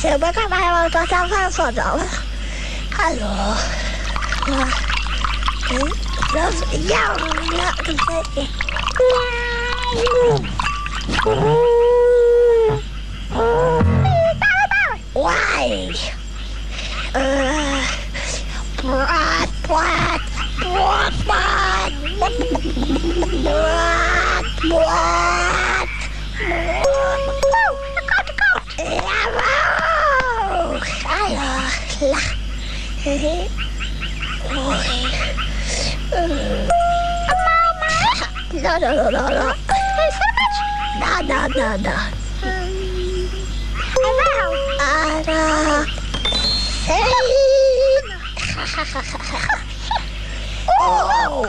Se băga mai mult o să fac soțul. Alo. Iau, Uai! Poat, poat, poat, poat, poat, poat, Da. Ara. Oh.